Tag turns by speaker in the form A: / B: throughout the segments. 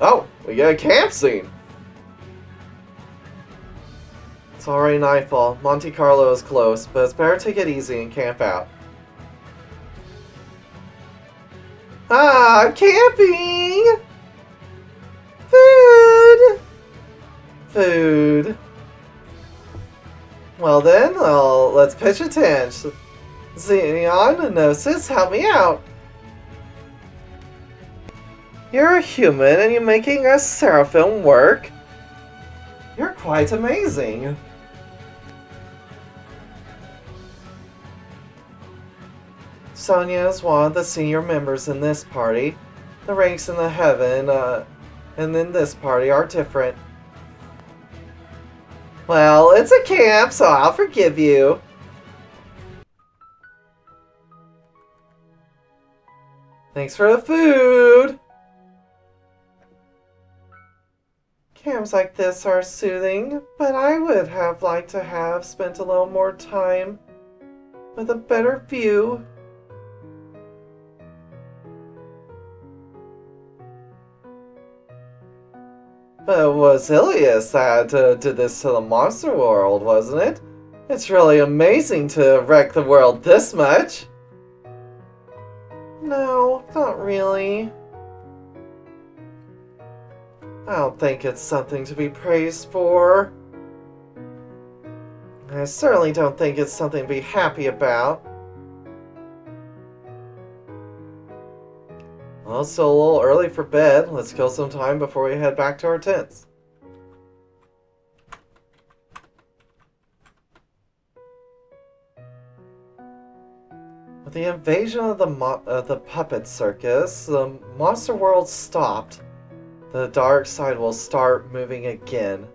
A: Oh, we get a camp scene. It's already nightfall. Monte Carlo is close, but it's better to take it easy and camp out. Ah, camping! Food! Food. Well then, let's pitch a tent. Xenon, Gnosis, help me out. You're a human and you're making a seraphim work? You're quite amazing. Sonia is one of the senior members in this party. The ranks in the heaven, and in this party are different. Well, it's a camp, so I'll forgive you. Thanks for the food! Camps like this are soothing, but I would have liked to have spent a little more time with a better view. But it was Ilias that did this to the monster world, wasn't it? It's really amazing to wreck the world this much. No, not really. I don't think it's something to be praised for. I certainly don't think it's something to be happy about. Well, it's still a little early for bed. Let's kill some time before we head back to our tents. With the invasion of the puppet circus, the monster world stopped. The dark side will start moving again.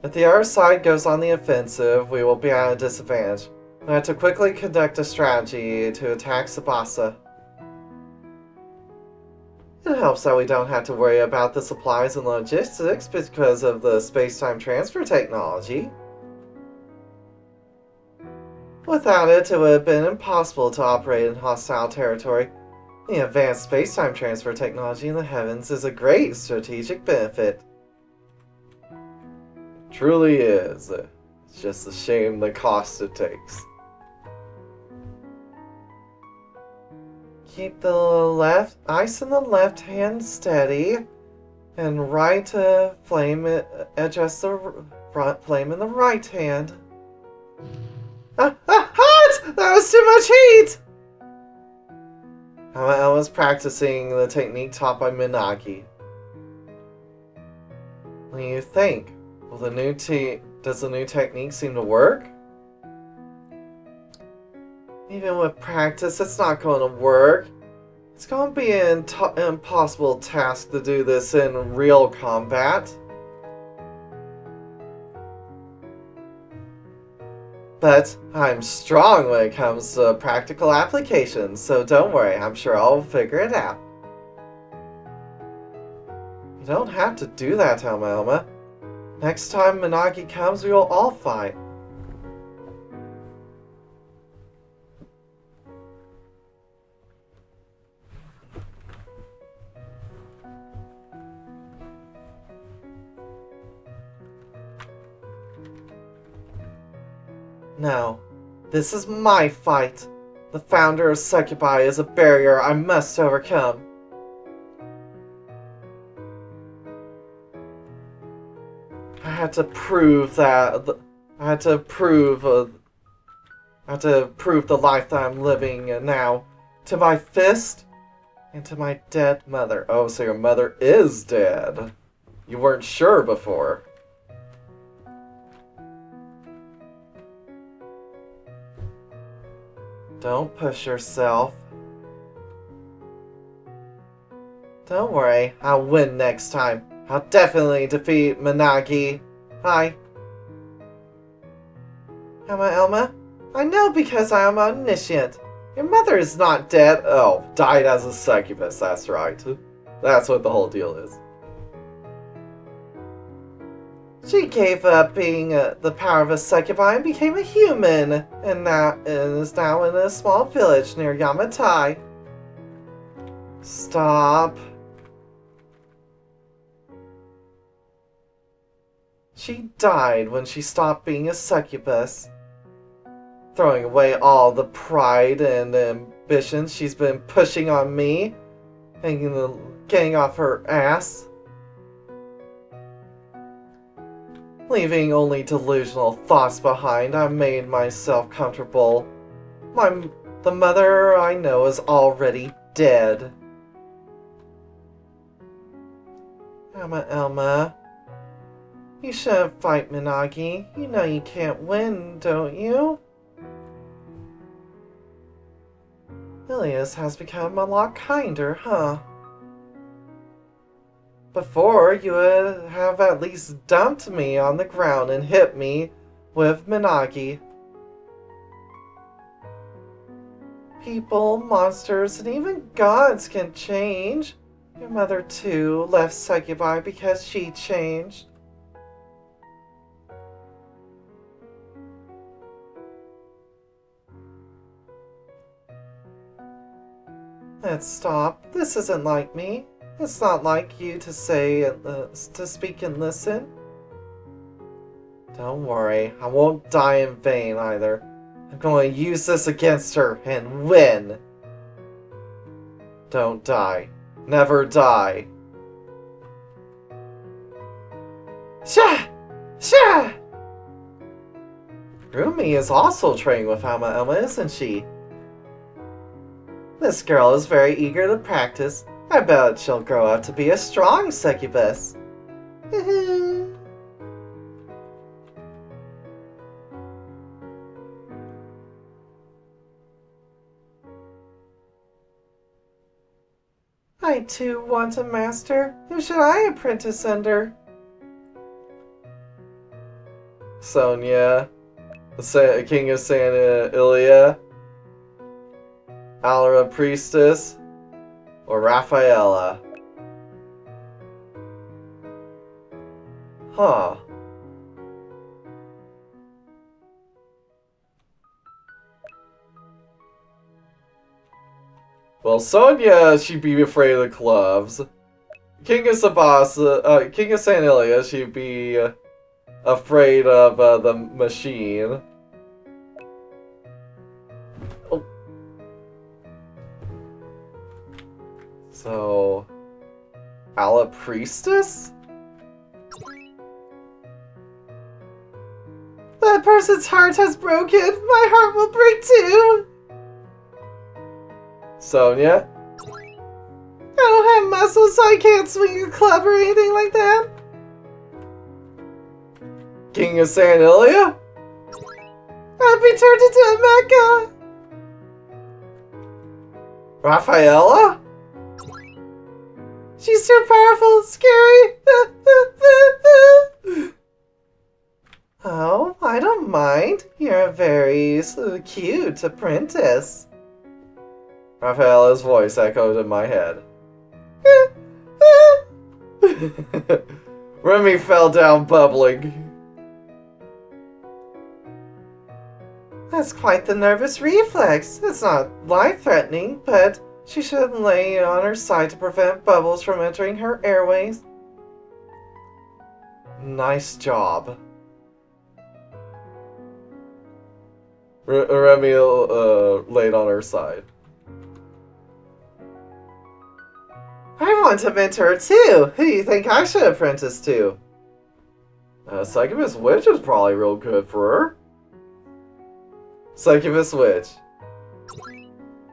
A: If the other side goes on the offensive, we will be at a disadvantage. We have to quickly conduct a strategy to attack Sabasa. It helps that we don't have to worry about the supplies and logistics because of the space-time transfer technology. Without it, it would have been impossible to operate in hostile territory. The advanced space-time transfer technology in the heavens is a great strategic benefit. It truly is. It's just a shame the cost it takes. Keep the ice in the left hand steady, and right flame adjust the front flame in the right hand. Hot! That was too much heat! I was practicing the technique taught by Minagi. What do you think? Does the new technique seem to work? Even with practice, it's not going to work. It's going to be an impossible task to do this in real combat. But I'm strong when it comes to practical applications, so don't worry, I'm sure I'll figure it out. You don't have to do that, Elma. Next time Minagi comes, we will all fight. No, this is my fight. The founder of Succubi is a barrier I must overcome. I had to prove the life that I'm living now to my fist and to my dead mother. Oh, so your mother is dead. You weren't sure before. Don't push yourself. Don't worry, I'll win next time. I'll definitely defeat Minagi. Hi. Elma? I know because I am omniscient. Your mother is not dead. Oh, died as a succubus, that's right. That's what the whole deal is. She gave up being the power of a succubi and became a human, and is now in a small village near Yamatai. Stop. She died when she stopped being a succubus, throwing away all the pride and ambition she's been pushing on me, and getting off her ass, leaving only delusional thoughts behind. I made myself comfortable. The mother I know is already dead. Elma, you shouldn't fight Minagi. You know you can't win, don't you? Ilias has become a lot kinder, huh? Before, you would have at least dumped me on the ground and hit me with Minagi. People, monsters, and even gods can change. Your mother, too, left succubi because she changed. Let's stop. This isn't like me. It's not like you to speak and listen. Don't worry, I won't die in vain either. I'm going to use this against her and win. Don't die. Never die. Sha! Sha! Rumi is also training with Elma, isn't she? This girl is very eager to practice. I bet she'll grow up to be a strong succubus. I too want a master. Who should I apprentice under? Sonia, the King of Santa Ilia, Alara Priestess, or Rafaela? Huh. Well, Sonia, she'd be afraid of the gloves. King of Sabasa, King of San Ilia, she'd be afraid of the machine. Oh. So, Ala Priestess? That person's heart has broken. My heart will break too. Sonia? I don't have muscles, so I can't swing a club or anything like that. King of San Ilia? I'll be turned into a mecha. Rafaela? She's too powerful, scary. Oh, I don't mind. You're a very cute apprentice. Rafaela's voice echoed in my head. Remy fell down bubbling. That's quite the nervous reflex. It's not life-threatening, but she should lay on her side to prevent bubbles from entering her airways. Nice job. Remy laid on her side. I want to mentor too. Who do you think I should apprentice to? Succubus Witch is probably real good for her. Succubus Witch.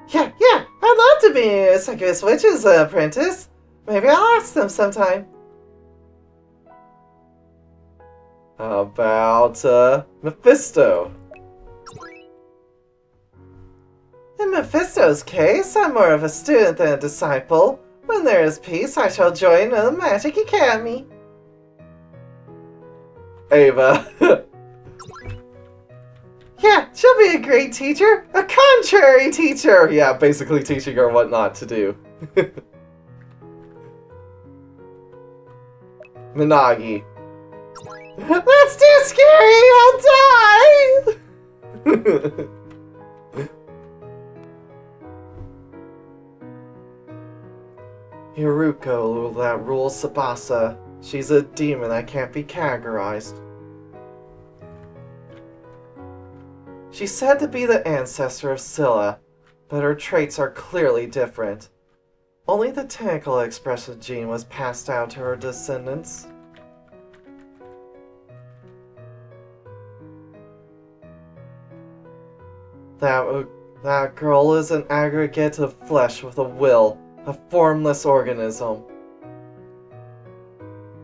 A: Yeah, I'd love to be a Succubus Witch's apprentice. Maybe I'll ask them sometime. How about Mephisto? In Mephisto's case, I'm more of a student than a disciple. When there is peace, I shall join the Magic Academy. Ava. Yeah, she'll be a great teacher. A contrary teacher. Yeah, basically teaching her what not to do. Minagi. That's too scary! I'll die! Hiruko that rules Sabasa. She's a demon that can't be categorized. She's said to be the ancestor of Scylla, but her traits are clearly different. Only the tentacle expression gene was passed down to her descendants. That girl is an aggregate of flesh with a will, a formless organism.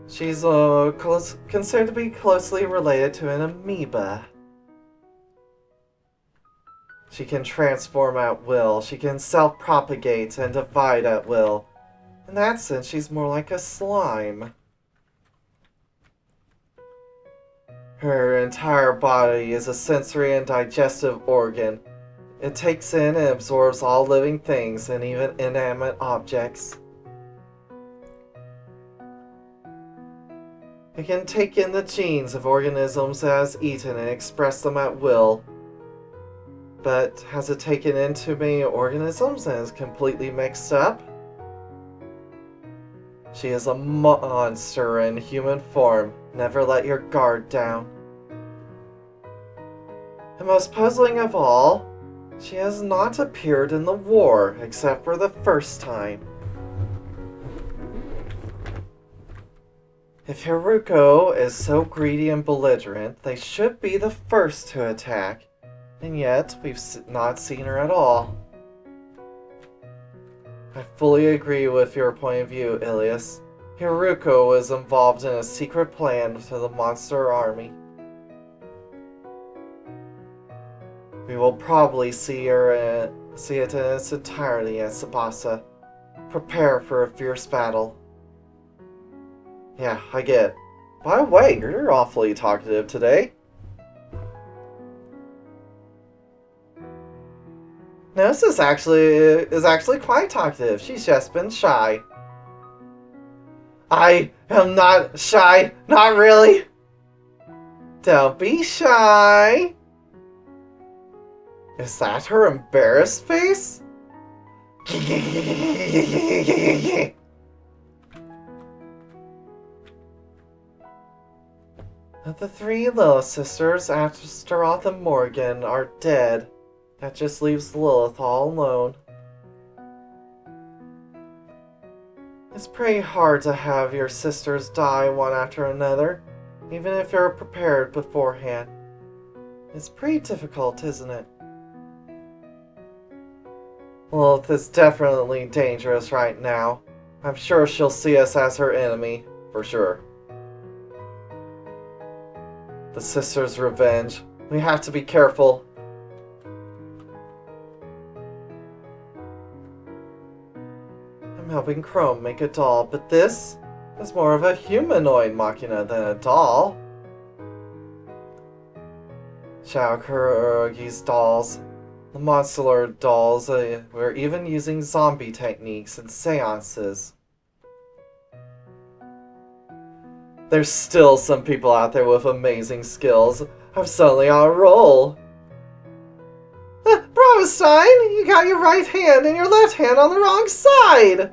A: She's considered to be closely related to an amoeba. She can transform at will, she can self-propagate and divide at will. In that sense, she's more like a slime. Her entire body is a sensory and digestive organ. It takes in and absorbs all living things and even inanimate objects. It can take in the genes of organisms it has eaten and express them at will. But has it taken in too many organisms and is completely mixed up? She is a monster in human form. Never let your guard down. And most puzzling of all, she has not appeared in the war, except for the first time. If Haruko is so greedy and belligerent, they should be the first to attack. And yet, we've not seen her at all. I fully agree with your point of view, Ilias. Haruko was involved in a secret plan to the monster army. We will probably see it in its entirety at Sabasa. Prepare for a fierce battle. Yeah, I get it. By the way, you're awfully talkative today. No, this is actually quite talkative. She's just been shy. I am not shy. Not really. Don't be shy. Is that her embarrassed face? The three Lilith sisters, Astaroth and Morgan, are dead. That just leaves Lilith all alone. It's pretty hard to have your sisters die one after another, even if you're prepared beforehand. It's pretty difficult, isn't it? Lilith is definitely dangerous right now. I'm sure she'll see us as her enemy, for sure. The sisters' revenge. We have to be careful. I'm helping Chrome make a doll, but this is more of a humanoid machina than a doll. Shaokurogi's dolls. The monster dolls were even using zombie techniques and seances. There's still some people out there with amazing skills. I'm suddenly on a roll. Bromestein, you got your right hand and your left hand on the wrong side!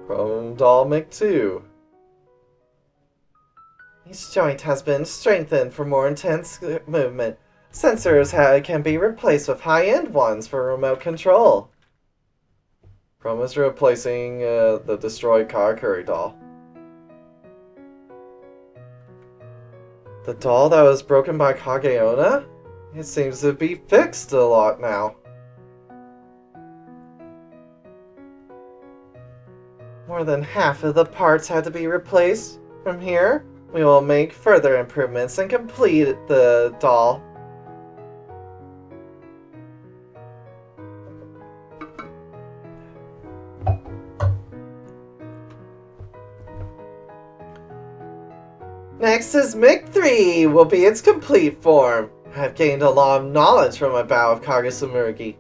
A: Chrome Doll Mc2. Each joint has been strengthened for more intense movement. Sensors can be replaced with high-end ones for remote control. Chrome is replacing the destroyed Karakuri doll. The doll that was broken by Kageona? It seems to be fixed a lot now. More than half of the parts had to be replaced. From here, we will make further improvements and complete the doll. Next is Mic-3 will be its complete form. I've gained a lot of knowledge from my bout of Kagesamurgi.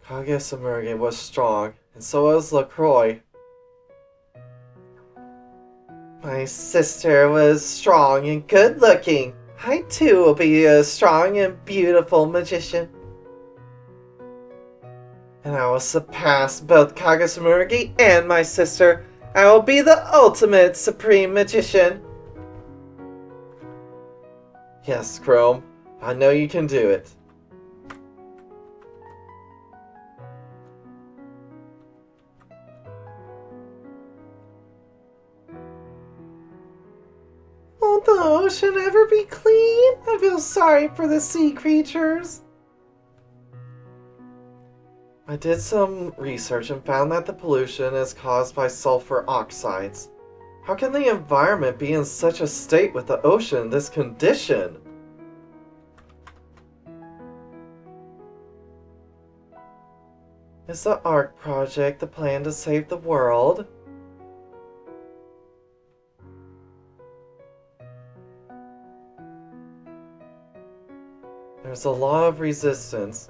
A: Kagesamurgi was strong, and so was LaCroix. My sister was strong and good-looking. I too will be a strong and beautiful magician. and I will surpass both Kagasumuragi and my sister. I will be the ultimate supreme magician. Yes, Chrome, I know you can do it. Won't the ocean ever be clean? I feel sorry for the sea creatures. I did some research and found that the pollution is caused by sulfur oxides. How can the environment be in such a state with the ocean in this condition? Is the ARC project the plan to save the world? There's a law of resistance,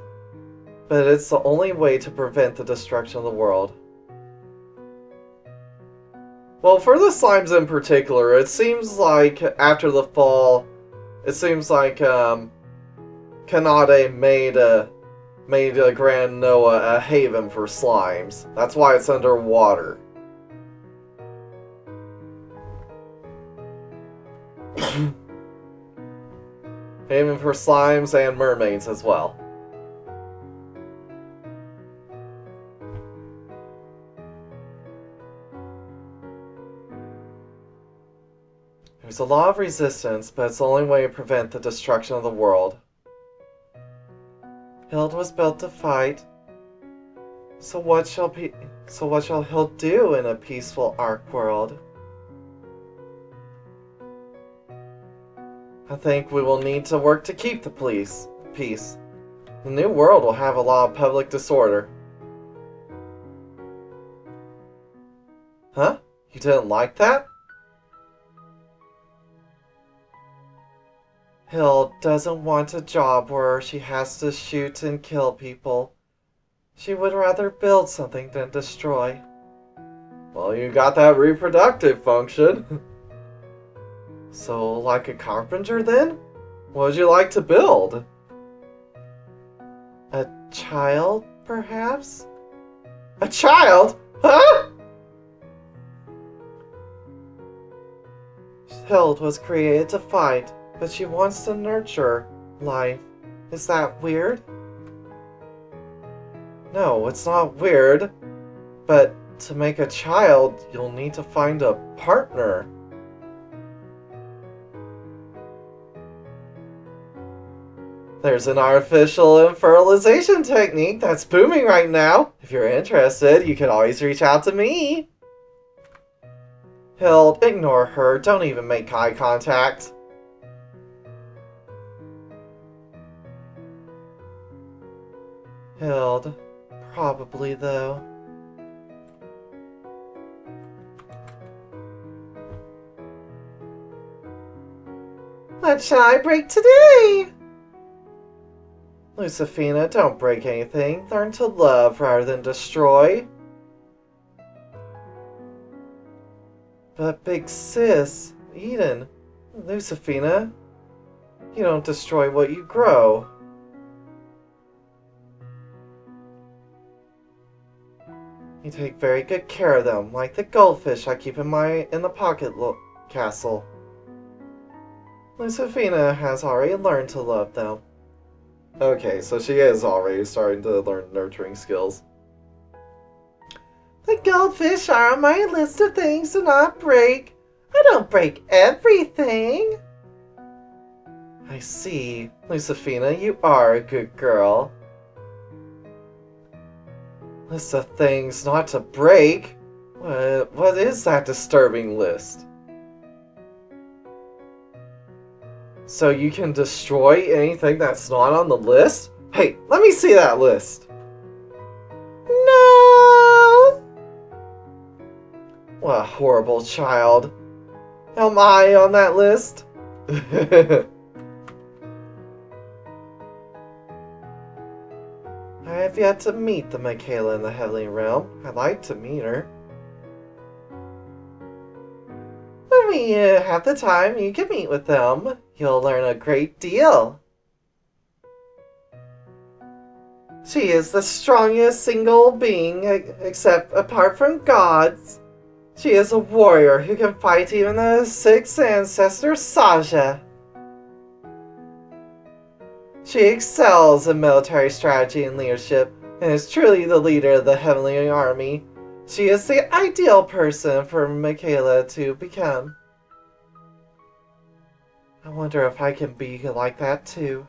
A: but it's the only way to prevent the destruction of the world. Well, for the slimes in particular, it seems like after the fall, it seems like Kanade made Grand Noah a haven for slimes. That's why it's underwater. Haven for slimes and mermaids as well. There's a law of resistance, but it's the only way to prevent the destruction of the world. Hild was built to fight. So what shall Hild do in a peaceful Ark world? I think we will need to work to keep the peace. The new world will have a law of public disorder. Huh? You didn't like that? Hild doesn't want a job where she has to shoot and kill people. She would rather build something than destroy. Well, you got that reproductive function. So, like a carpenter then? What would you like to build? A child, perhaps? A child? Huh? Hild was created to fight, but she wants to nurture life. Is that weird? No, it's not weird. But to make a child, you'll need to find a partner. There's an artificial fertilization technique that's booming right now. If you're interested, you can always reach out to me. Hild, ignore her. Don't even make eye contact. Hild, probably though. What shall I break today? Lucifina, don't break anything. Learn to love rather than destroy. But big sis, Eden, Lucifina, you don't destroy what you grow. You take very good care of them, like the goldfish I keep in the pocket castle. Lucifina has already learned to love them. Okay, so she is already starting to learn nurturing skills. The goldfish are on my list of things to not break. I don't break everything. I see. Lucifina, you are a good girl. List of things not to break? What is that disturbing list? So you can destroy anything that's not on the list? Hey, let me see that list. No! What a horrible child. Am I on that list? I have yet to meet the Michaela in the Heavenly Realm. I'd like to meet her. When we have the time, you can meet with them. You'll learn a great deal. She is the strongest single being except apart from gods. She is a warrior who can fight even the sixth ancestor Saja. She excels in military strategy and leadership, and is truly the leader of the Heavenly Army. She is the ideal person for Michaela to become. I wonder if I can be like that too.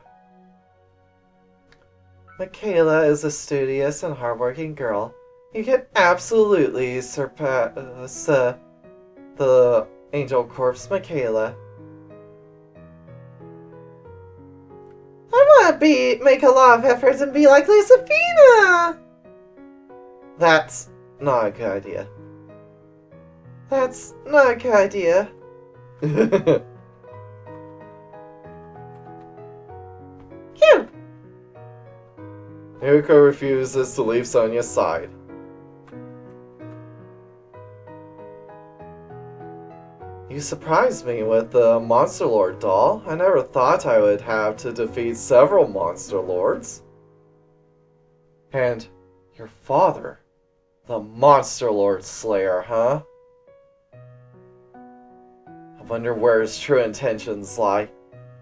A: Michaela is a studious and hardworking girl. You can absolutely surpass the Angel Corpse Michaela. I want to make a lot of efforts and be like Lisafina! That's not a good idea. That's not a good idea. Phew! Yuko refuses to leave Sonia's side. You surprised me with the Monster Lord doll. I never thought I would have to defeat several Monster Lords. And your father, the Monster Lord Slayer, huh? I wonder where his true intentions lie.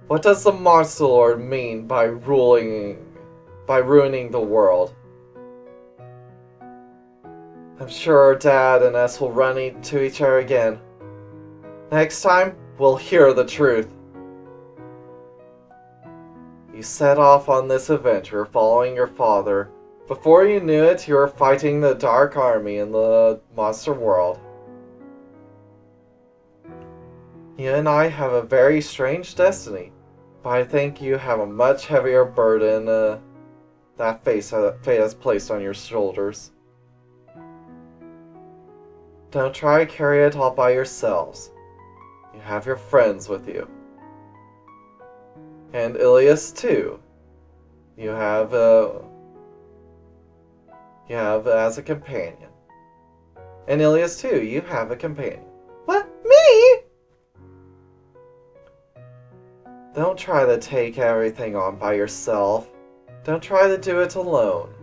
A: What does the Monster Lord mean by ruining the world? I'm sure Dad and us will run into each other again. Next time, we'll hear the truth. You set off on this adventure following your father. Before you knew it, you were fighting the Dark Army in the monster world. You and I have a very strange destiny, but I think you have a much heavier burden that fate has placed on your shoulders. Don't try to carry it all by yourselves. You have your friends with you. And Ilias too. You have as a companion. And Ilias too, you have a companion. What? Me? Don't try to take everything on by yourself. Don't try to do it alone.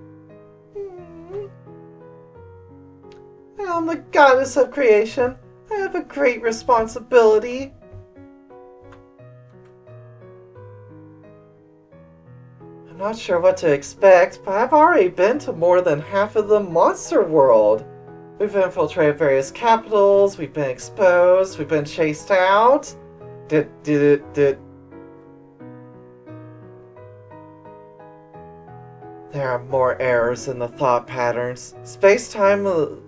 A: I am the goddess of creation. I have a great responsibility. I'm not sure what to expect, but I've already been to more than half of the monster world. We've infiltrated various capitals, we've been exposed, we've been chased out. There are more errors in the thought patterns. Space-time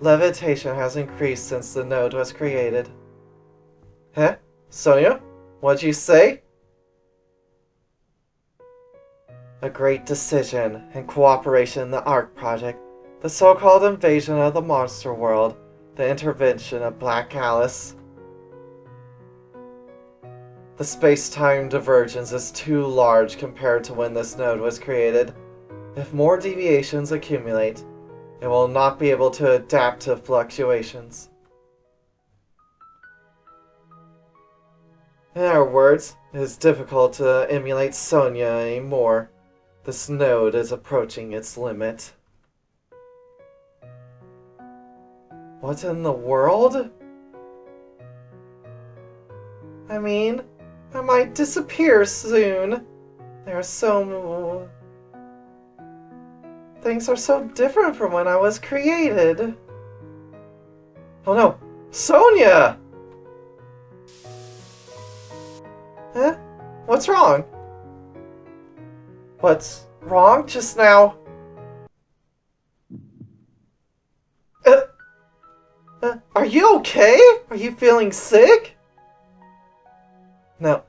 A: levitation has increased since the node was created. Huh? Sonia? What'd you say? A great decision and cooperation in the ARC project, the so-called invasion of the monster world, the intervention of Black Alice. The space-time divergence is too large compared to when this node was created. If more deviations accumulate, it will not be able to adapt to fluctuations. In other words, it is difficult to emulate Sonia anymore. This node is approaching its limit. What in the world? I mean, I might disappear soon. Things are so different from when I was created. Oh no! Sonia! Huh? What's wrong? What's wrong just now? Are you okay? Are you feeling sick? No,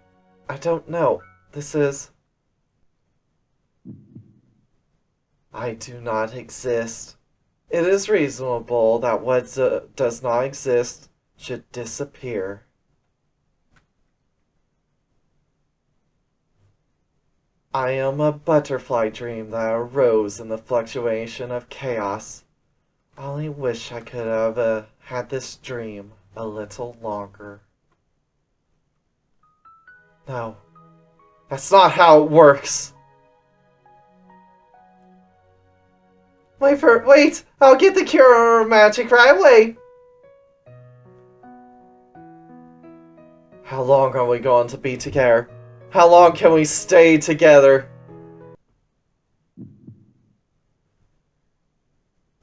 A: I don't know. I do not exist. It is reasonable that what does not exist should disappear. I am a butterfly dream that arose in the fluctuation of chaos. I only wish I could have had this dream a little longer. No, that's not how it works. Wait! I'll get the cure magic right away! How long are we going to be together? How long can we stay together?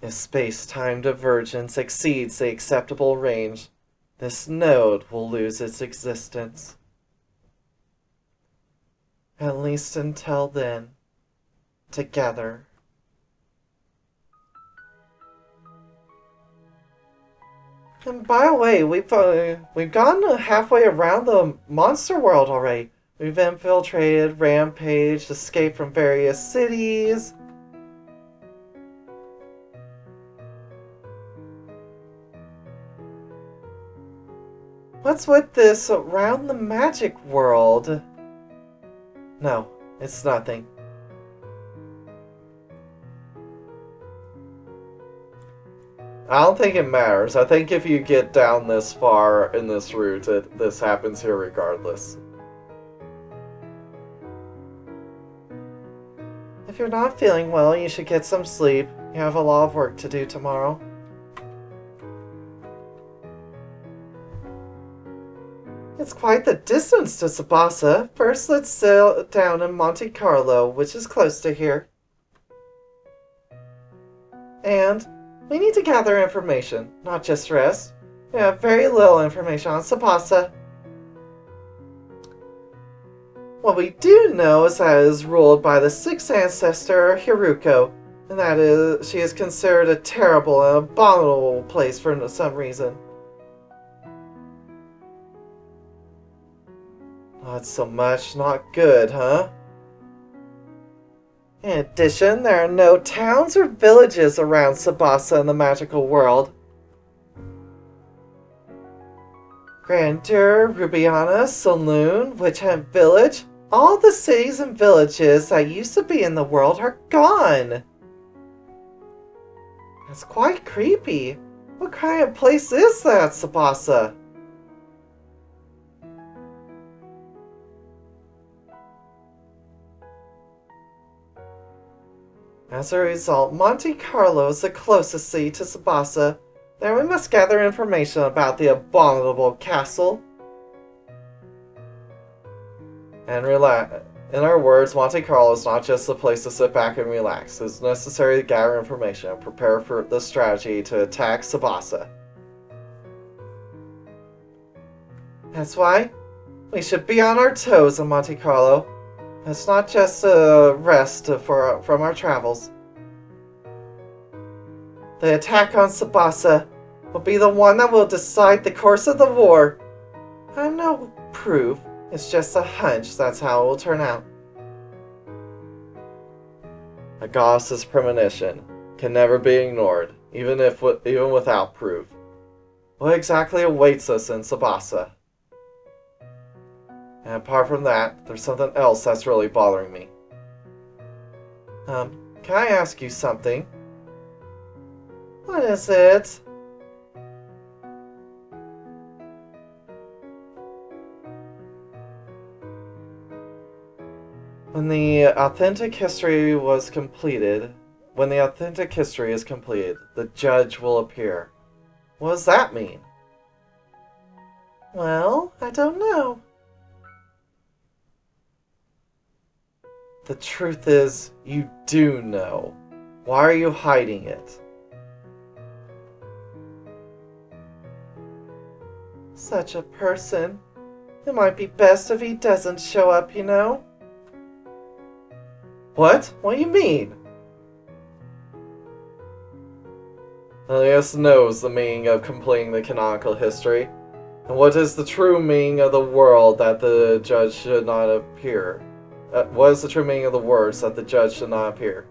A: If space-time divergence exceeds the acceptable range, this node will lose its existence. At least until then, together. And by the way, we've gone halfway around the monster world already. We've infiltrated, rampaged, escaped from various cities. What's with this around the magic world? No, it's nothing. I don't think it matters. I think if you get down this far in this route, this happens here regardless. If you're not feeling well, you should get some sleep. You have a lot of work to do tomorrow. It's quite the distance to Sabasa. First, let's sail down in Monte Carlo, which is close to here. And we need to gather information, not just rest. We have very little information on Sabasa. What we do know is that it is ruled by the sixth ancestor, Hiruko, and that she is considered a terrible and abominable place for some reason. Not so much, not good, huh? In addition, there are no towns or villages around Sabasa in the magical world. Grandeur, Rubiana, Saloon, Witch Hunt Village, all the cities and villages that used to be in the world are gone. That's quite creepy. What kind of place is that, Sabasa? As a result, Monte Carlo is the closest city to Sabasa. Then we must gather information about the abominable castle. And relax. In our words, Monte Carlo is not just a place to sit back and relax. It is necessary to gather information and prepare for the strategy to attack Sabasa. That's why we should be on our toes in Monte Carlo. It's not just a rest from our travels. The attack on Sabasa will be the one that will decide the course of the war. I have no proof. It's just a hunch. That's how it will turn out. A goddess's premonition can never be ignored, even without proof. What exactly awaits us in Sabasa? And apart from that, there's something else that's really bothering me. Can I ask you something? What is it? When the authentic history is completed, the judge will appear. What does that mean? Well, I don't know. The truth is, you do know. Why are you hiding it? Such a person. It might be best if he doesn't show up, you know? What? What do you mean? Ilias knows the meaning of completing the canonical history. And what is the true meaning of the world that the judge should not appear? What is the true meaning of the words that the judge should not appear?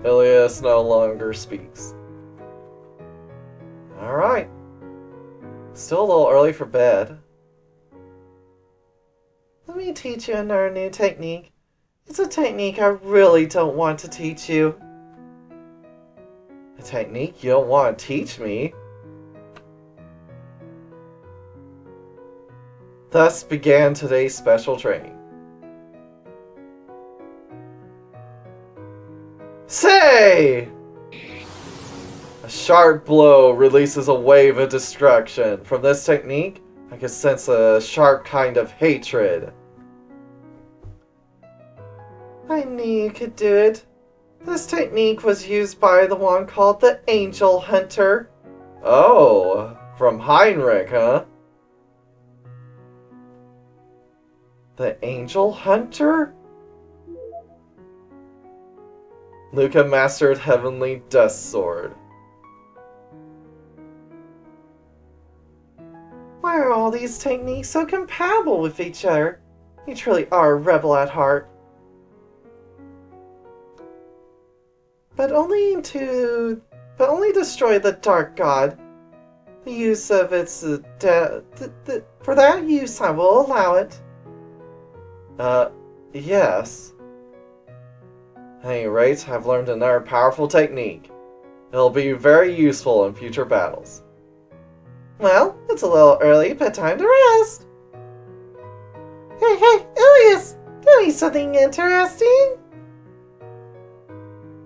A: Ilias no longer speaks. Alright. Still a little early for bed. Let me teach you another new technique. It's a technique I really don't want to teach you. A technique you don't want to teach me? Thus began today's special training. away! A sharp blow releases a wave of destruction. From this technique, I can sense a sharp kind of hatred. I knew you could do it. This technique was used by the one called the Angel Hunter. Oh, from Heinrich, huh? The Angel Hunter? Luca mastered Heavenly Dust Sword. Why are all these techniques so compatible with each other? You truly are a rebel at heart. But only destroy the Dark God. The use of its for that use I will allow it. Yes. At any rate, I've learned another powerful technique. It'll be very useful in future battles. Well, it's a little early, but time to rest. Hey, Ilias! Tell me something interesting.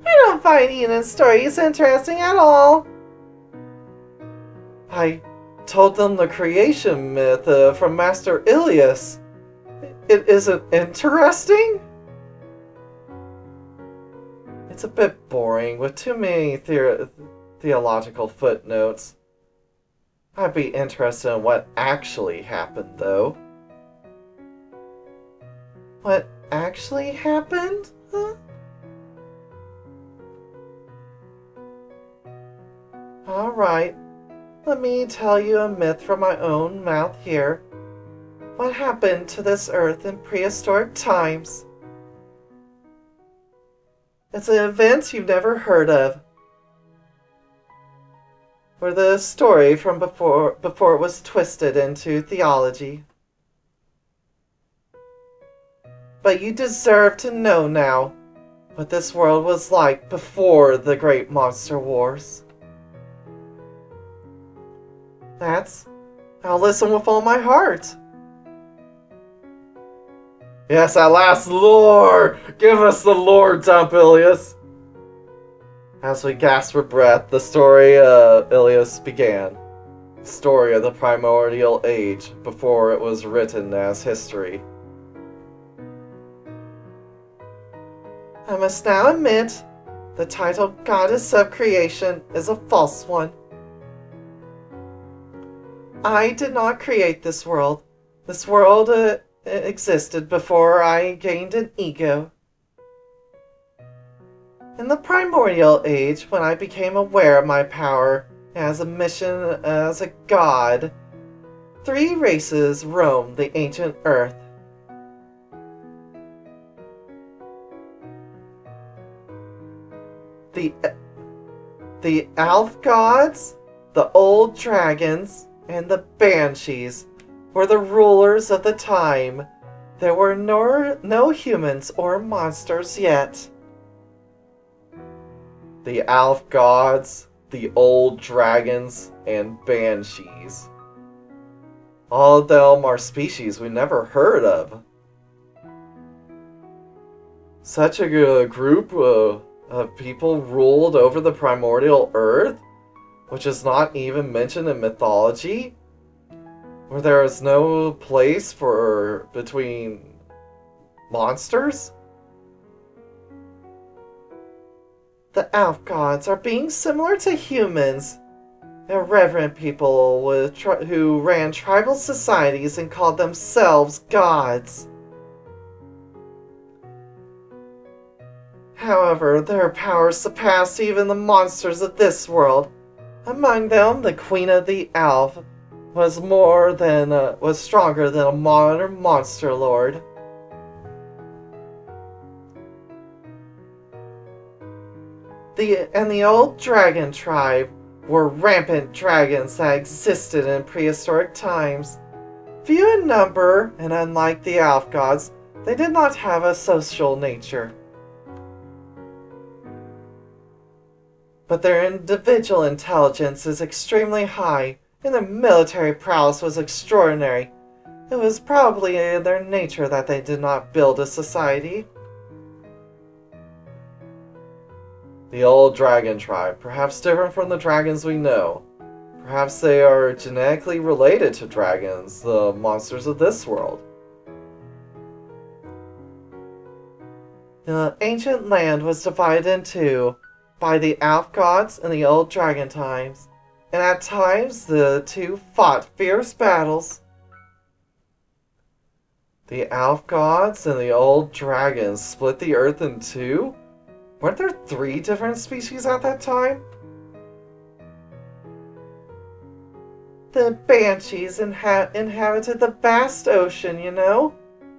A: I don't find Enid's stories interesting at all. I told them the creation myth from Master Ilias. It isn't interesting? It's a bit boring, with too many theological footnotes. I'd be interested in what actually happened, though. What actually happened? Huh? Alright, let me tell you a myth from my own mouth here. What happened to this earth in prehistoric times? It's an event you've never heard of. Or the story from before it was twisted into theology. But you deserve to know now what this world was like before the Great Monster Wars. I'll listen with all my heart. Yes, at last, lore! Give us the lore dump, Ilias! As we gasped for breath, the story Ilias began. The story of the primordial age, before it was written as history. I must now admit, the title Goddess of Creation is a false one. I did not create this world. This world existed before I gained an ego. In the primordial age, when I became aware of my power as a mission as a god, 3 races roamed the ancient earth. The elf gods, the old dragons, and the banshees were the rulers of the time. There were no humans or monsters yet. The elf gods, the old dragons, and banshees. All of them are species we never heard of. Such a group of people ruled over the primordial earth, which is not even mentioned in mythology, where there is no place for between monsters. The elf gods are being similar to humans, irreverent people who ran tribal societies and called themselves gods. However, their powers surpassed even the monsters of this world. Among them, the Queen of the Elf was stronger than a modern monster lord. The old dragon tribe were rampant dragons that existed in prehistoric times. Few in number, and unlike the elf gods, they did not have a social nature. But their individual intelligence is extremely high, and their military prowess was extraordinary. It was probably in their nature that they did not build a society. The old dragon tribe, perhaps different from the dragons we know. Perhaps they are genetically related to dragons, the monsters of this world. The ancient land was divided in two by the elf gods and the old dragon times, and at times the two fought fierce battles. The elf gods and the old dragons split the earth in two? Weren't there 3 different species at that time? The banshees inhabited the vast ocean, you know.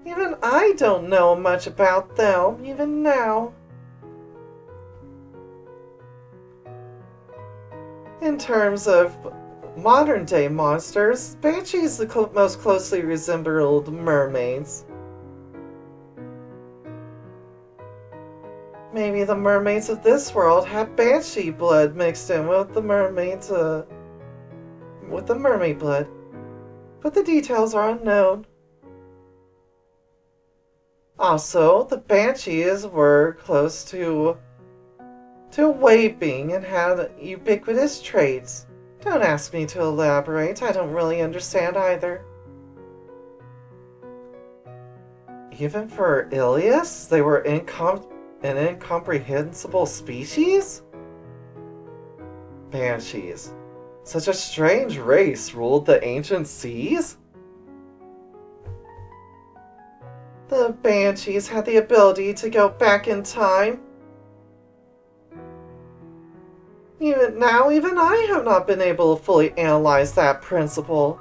A: Even I don't know much about them, even now. In terms of modern-day monsters, banshees most closely resembled mermaids. Maybe the mermaids of this world have banshee blood mixed in with the mermaids, with the mermaid blood. But the details are unknown. Also, the banshees were close to a wave being and had ubiquitous traits. Don't ask me to elaborate, I don't really understand either. Even for Ilias, they were an incomprehensible species? Banshees. Such a strange race ruled the ancient seas? The banshees had the ability to go back in time. Even I have not been able to fully analyze that principle.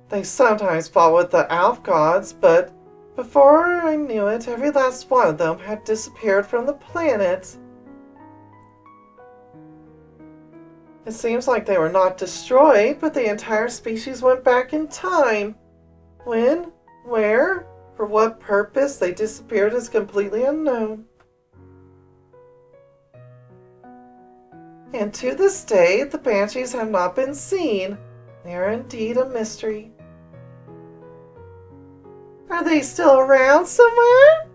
A: They sometimes fought with the elf gods, but before I knew it, every last one of them had disappeared from the planet. It seems like they were not destroyed, but the entire species went back in time. When, where, for what purpose they disappeared is completely unknown. And to this day, the banshees have not been seen. They are indeed a mystery. Are they still around somewhere?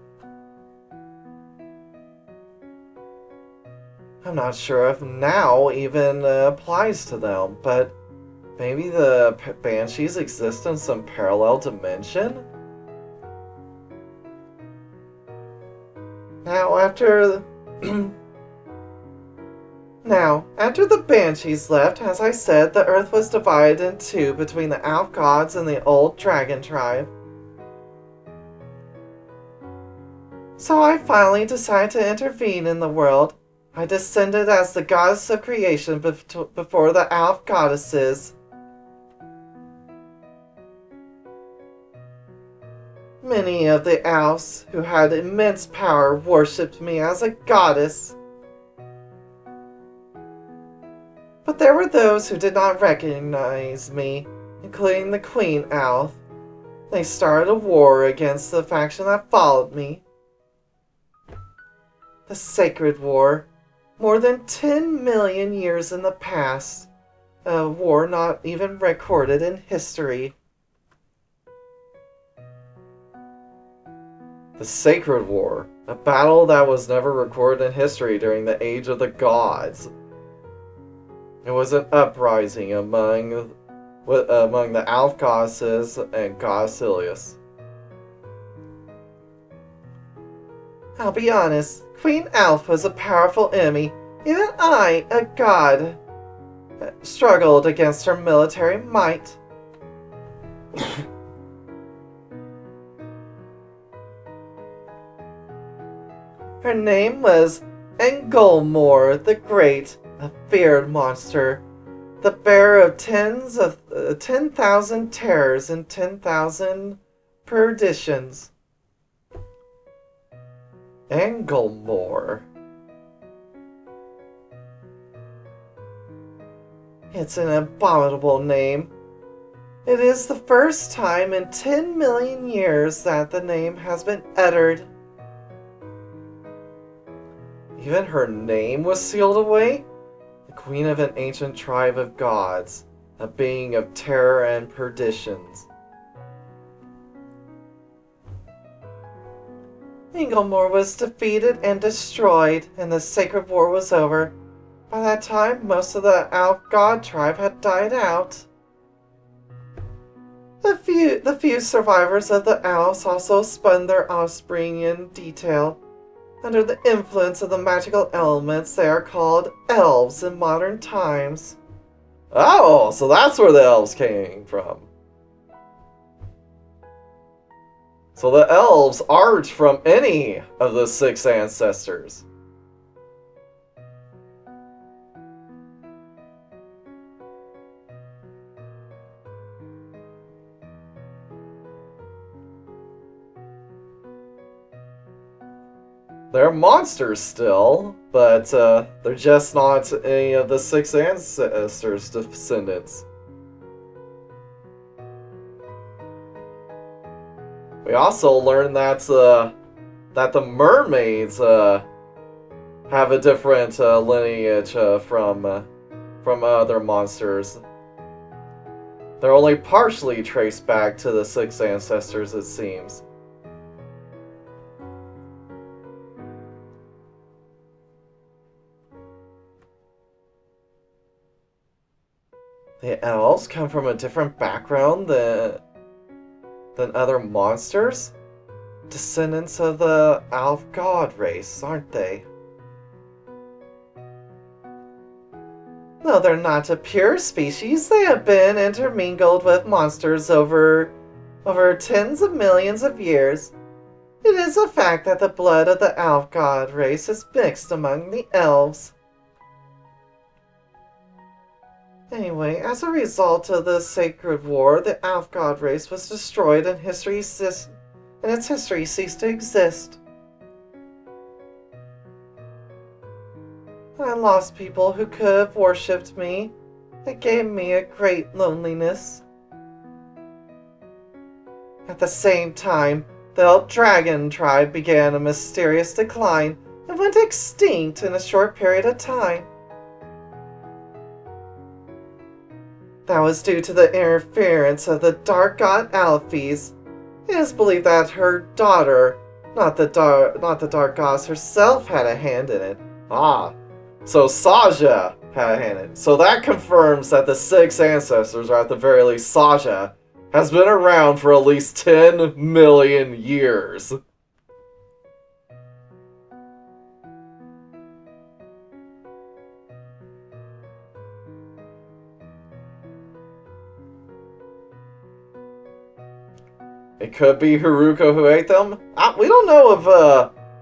A: I'm not sure if now even applies to them, but maybe the banshees exist in some parallel dimension? Now, after the banshees left, as I said, the earth was divided in two between the elf gods and the old dragon tribe. So I finally decided to intervene in the world. I descended as the goddess of creation before the elf goddesses. Many of the elves who had immense power worshipped me as a goddess. But there were those who did not recognize me, including the Queen Elf. They started a war against the faction that followed me. The Sacred War, more than 10 million years in the past, a war not even recorded in history. The Sacred War, a battle that was never recorded in history during the Age of the Gods. It was an uprising among the elf goddesses and goddess Ilias. I'll be honest, Queen Elf was a powerful enemy. Even I, a god, struggled against her military might. Her name was Engolmor the Great, a feared monster, the bearer of 10,000 terrors and 10,000 perditions. Engolmor. It's an abominable name. It is the first time in 10 million years that the name has been uttered. Even her name was sealed away? The queen of an ancient tribe of gods, a being of terror and perditions. Inglemore was defeated and destroyed, and the Sacred War was over. By that time, most of the Elf God tribe had died out. The few survivors of the elves also spun their offspring in detail. Under the influence of the magical elements, they are called elves in modern times. Oh, so that's where the elves came from. So the elves aren't from any of the 6 ancestors. They're monsters still, but they're just not any of the 6 ancestors' descendants. We also learned that the mermaids have a different lineage from other monsters. They're only partially traced back to the 6 ancestors, it seems. The elves come from a different background than other monsters? Descendants of the elf god race, aren't they? No, they're not a pure species. They have been intermingled with monsters over tens of millions of years. It is a fact that the blood of the elf god race is mixed among the elves. Anyway, as a result of the Sacred War, the elf god race was destroyed and its history ceased to exist. I lost people who could have worshipped me. It gave me a great loneliness. At the same time, the old dragon tribe began a mysterious decline and went extinct in a short period of time. That was due to the interference of the dark god Alphys. It is believed that her daughter, not the dark goddess herself, had a hand in it. Ah, so Saja had a hand in it. So that confirms that the 6 ancestors, or at the very least Saja, has been around for at least 10 million years. It could be Haruko who ate them. We don't know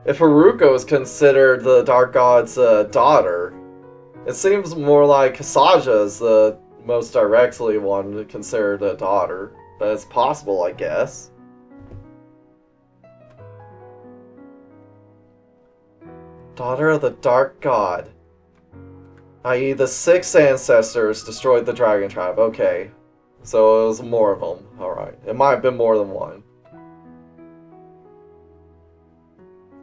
A: if Haruko is considered the Dark God's daughter. It seems more like Saja is the most directly one considered a daughter. But it's possible, I guess. Daughter of the Dark God. I.e. the 6 ancestors destroyed the Dragon Tribe. Okay. So it was more of them. Alright. It might have been more than one.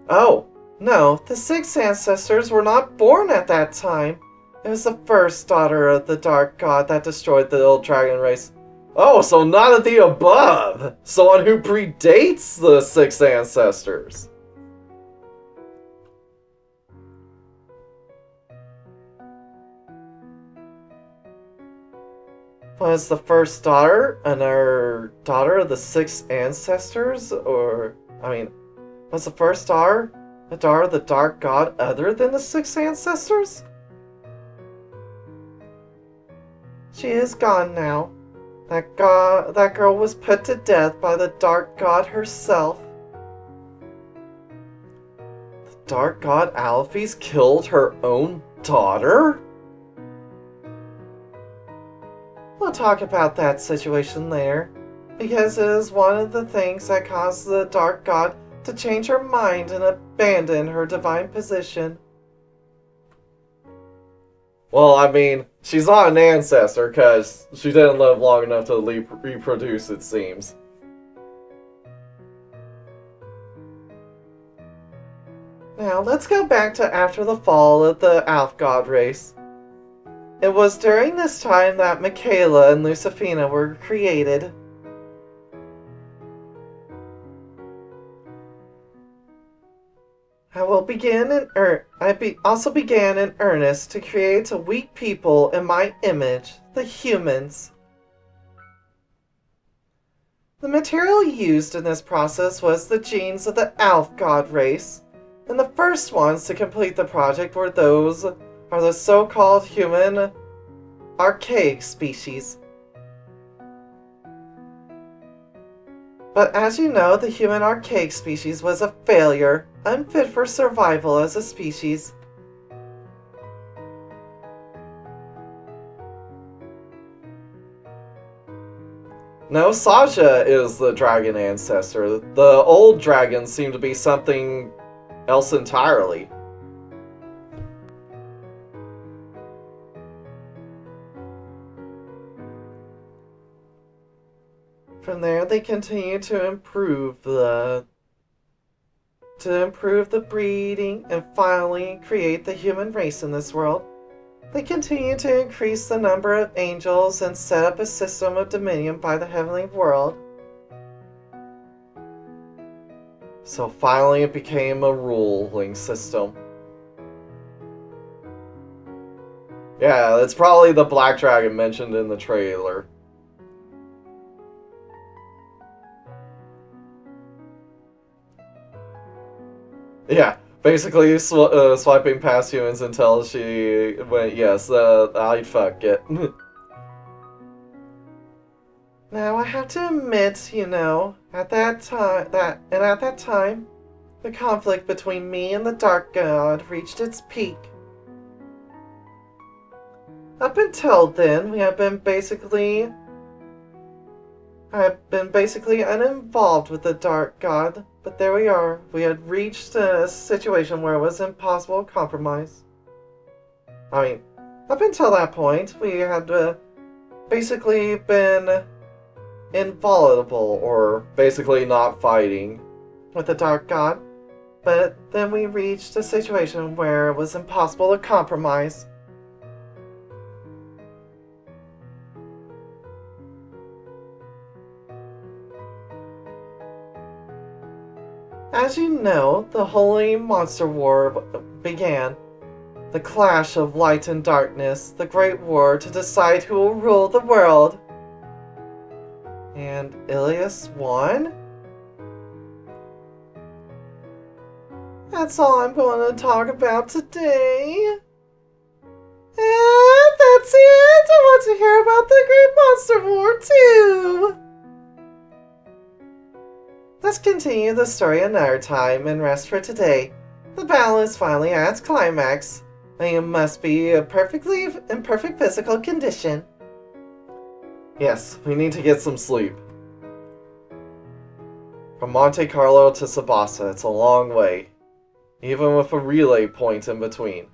A: Oh, no. The 6 ancestors were not born at that time. It was the first daughter of the Dark God that destroyed the old dragon race. Oh, so none of the above! Someone who predates the 6 ancestors. Was the first daughter another daughter of the 6 ancestors? Or, was the first daughter a daughter of the Dark God other than the 6 ancestors? She is gone now. That girl was put to death by the Dark God herself. The Dark God Alphys killed her own daughter? We'll talk about that situation later, because it is one of the things that caused the Dark God to change her mind and abandon her divine position. Well, she's not an ancestor, because she didn't live long enough to reproduce, it seems. Now, let's go back to after the fall of the Elf God race. It was during this time that Michaela and Lucifina were created. also began in earnest to create a weak people in my image, the humans. The material used in this process was the genes of the Elf God race, and the first ones to complete the project were the so-called human archaic species. But as you know, the human archaic species was a failure, unfit for survival as a species. No, Sasha is the dragon ancestor. The old dragons seem to be something else entirely. From there, they continue to improve the breeding and finally create the human race in this world. They continue to increase the number of angels and set up a system of dominion by the heavenly world. So finally it became a ruling system. Yeah, that's probably the black dragon mentioned in the trailer. Yeah, basically swiping past humans until she went, yes, I'd fuck it. Now, I have to admit, at that time, the conflict between me and the Dark God reached its peak. Up until then, I've been basically uninvolved with the Dark God, but there we are. We had reached a situation where it was impossible to compromise. I mean, up until that point, we had basically been invulnerable, or basically not fighting with the Dark God, but then we reached a situation where it was impossible to compromise. As you know, the Holy Monster War began. The clash of light and darkness, the great war to decide who will rule the world. And Ilias won? That's all I'm going to talk about today. And that's it! I want to hear about the Great Monster War too! Let's continue the story another time and rest for today. The battle is finally at its climax, and you must be in perfect physical condition. Yes, we need to get some sleep. From Monte Carlo to Sabasa, it's a long way, even with a relay point in between.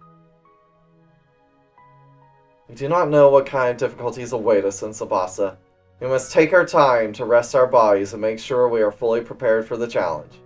A: We do not know what kind of difficulties await us in Sabasa. We must take our time to rest our bodies and make sure we are fully prepared for the challenge.